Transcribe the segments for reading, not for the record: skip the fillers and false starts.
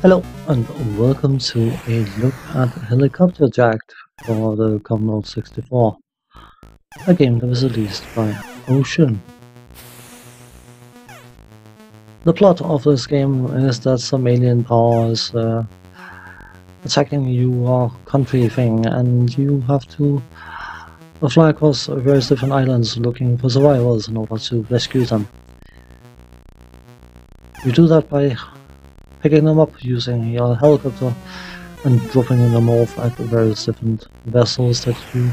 Hello and welcome to a look at Helicopter Jagd for the Commodore 64, a game that was released by Ocean. The plot of this game is that some alien power is attacking your country thing, and you have to fly across various different islands looking for survivors in order to rescue them. You do that by picking them up using your helicopter and dropping them off at the various different vessels that you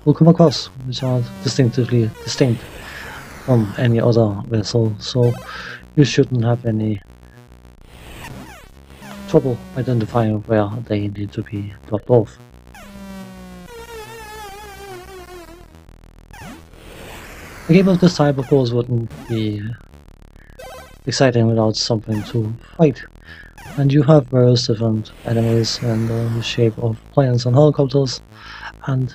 will come across, which are distinctively distinct from any other vessel, so you shouldn't have any trouble identifying where they need to be dropped off. A game of this type, of course, wouldn't be exciting without something to fight, and you have various different enemies in the shape of planes and helicopters and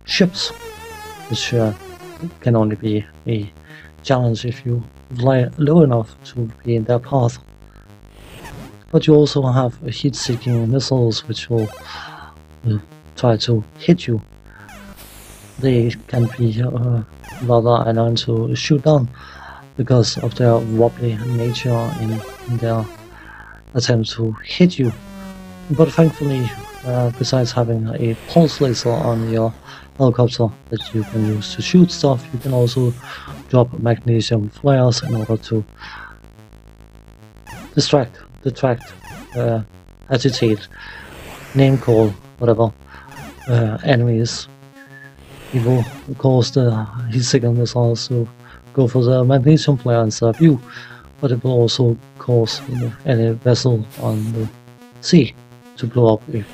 ships, which can only be a challenge if you fly low enough to be in their path. But you also have heat-seeking missiles which will try to hit you. They can be rather annoying to shoot down because of their wobbly nature in their attempt to hit you. But thankfully, besides having a pulse laser on your helicopter that you can use to shoot stuff, you can also drop magnesium flares in order to distract, detract, agitate, name call, whatever, enemies. It will cause the heat-seeking missiles to go for the magnesium flare instead of you, but it will also cause any vessel on the sea to blow up if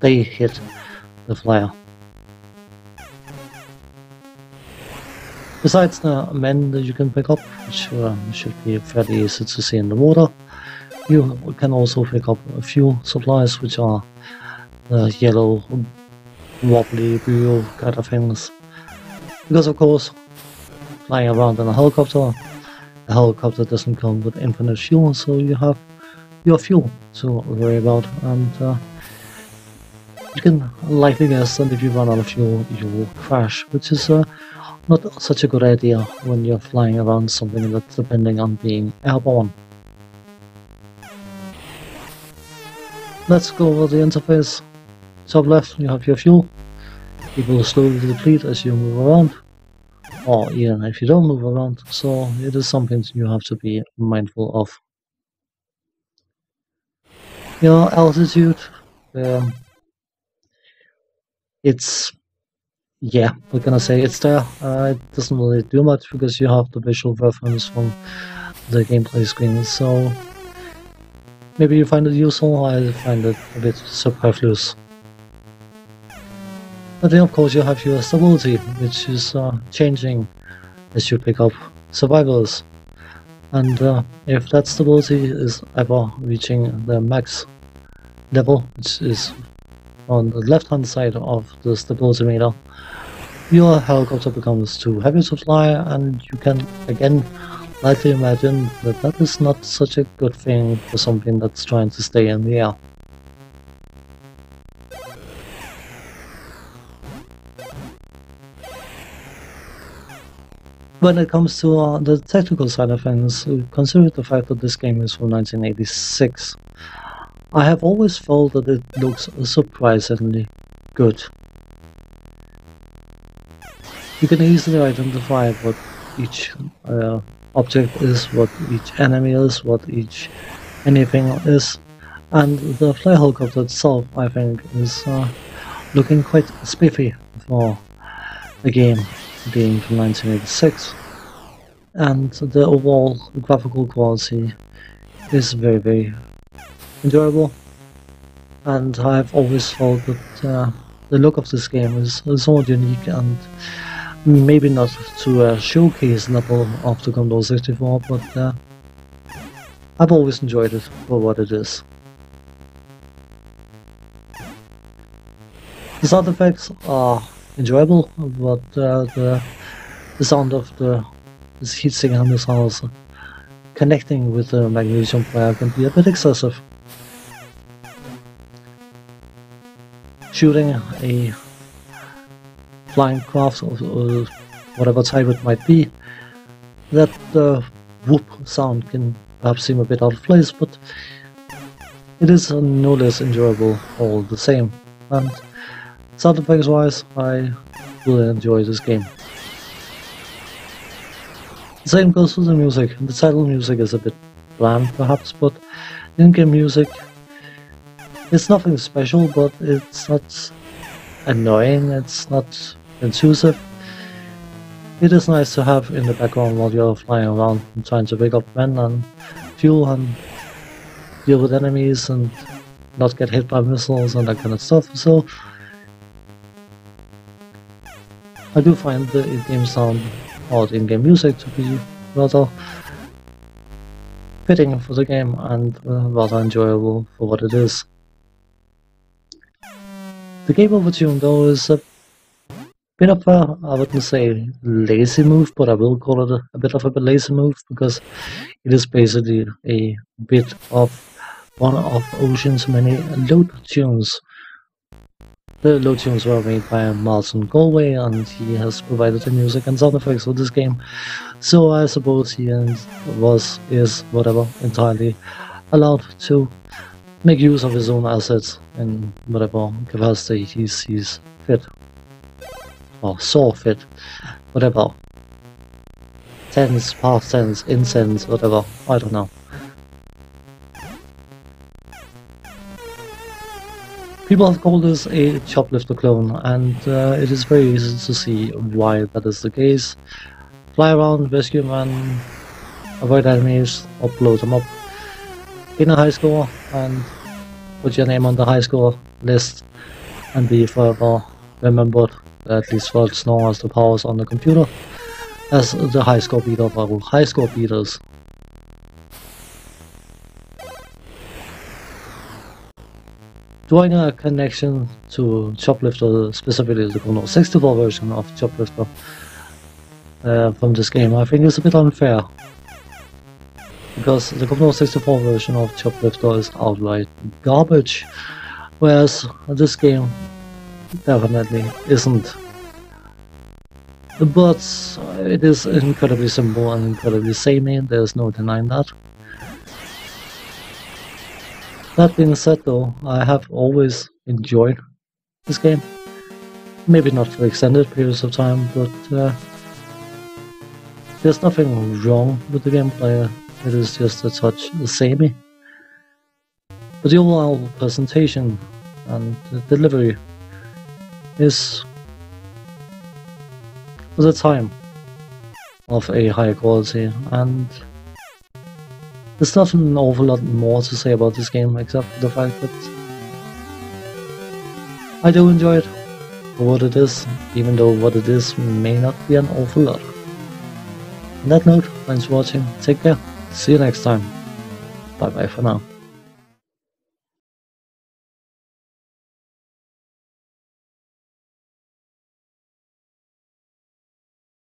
they hit the flare. Besides the men that you can pick up, which should be fairly easy to see in the water, you can also pick up a few supplies, which are yellow, wobbly, blue kind of things. Because of course, flying around in a helicopter doesn't come with infinite fuel, so you have your fuel to worry about, and you can likely guess that if you run out of fuel, you will crash, which is not such a good idea when you're flying around something that's depending on being airborne. Let's go over the interface. Top left, you have your fuel. It will slowly deplete as you move around, or even if you don't move around, so it is something you have to be mindful of. Your altitude, it's, yeah, we're gonna say it's there. It doesn't really do much because you have the visual reference from the gameplay screen, so maybe you find it useful. I find it a bit superfluous. But then of course you have your stability, which is changing as you pick up survivors. And if that stability is ever reaching the max level, which is on the left hand side of the stability meter, your helicopter becomes too heavy to fly, and you can again likely imagine that that is not such a good thing for something that's trying to stay in the air. When it comes to the technical side of things, consider the fact that this game is from 1986. I have always felt that it looks surprisingly good. You can easily identify what each object is, what each enemy is, what each anything is, and the flyer helicopter itself, I think, is looking quite spiffy for a game being from 1986, and the overall graphical quality is very, very enjoyable, and I've always felt that the look of this game is somewhat unique, and maybe not to a showcase level of the Commodore 64, but I've always enjoyed it for what it is. The sound effects are enjoyable, but the sound of the heat-seeking missiles connecting with the magnesium player can be a bit excessive. Shooting a flying craft or whatever type it might be, that whoop sound can perhaps seem a bit out of place, but it is no less enjoyable all the same. And sound effects wise, I really enjoy this game. The same goes for the music. The title music is a bit bland perhaps, but in-game music, it's nothing special, but it's not annoying, it's not intrusive. It is nice to have in the background while you're flying around and trying to pick up men and fuel and deal with enemies and not get hit by missiles and that kind of stuff. So I do find the in-game sound or the in-game music to be rather fitting for the game and rather enjoyable for what it is. The game over tune though is a bit of a, I wouldn't say lazy move, but I will call it a bit of a lazy move because it is basically a bit of one of Ocean's many load tunes. The load tunes were made by Martin Galway and he has provided the music and sound effects for this game. So I suppose he is whatever entirely allowed to make use of his own assets in whatever capacity he sees fit. Or saw fit, whatever. Tense, past tense, incense, whatever, I don't know. People have called this a choplifter clone, and it is very easy to see why that is the case. Fly around, rescue men, avoid enemies, or blow them up. Gain a high score, and put your name on the high score list, and be forever remembered, at least for as long as the power is on the computer, as the high score beater of high score beaters. Drawing a connection to Choplifter, specifically the Commodore 64 version of Choplifter from this game, I think is a bit unfair. Because the Commodore 64 version of Choplifter is outright garbage, whereas this game definitely isn't. But it is incredibly simple and incredibly samey, there's no denying that. That being said though, I have always enjoyed this game. Maybe not for extended periods of time, but there's nothing wrong with the gameplay, it is just a touch samey. But the overall presentation and the delivery is, for the time, of a high quality, and there's not an awful lot more to say about this game except for the fact that I do enjoy it for what it is, even though what it is may not be an awful lot. On that note, thanks for watching, take care, see you next time, bye bye for now.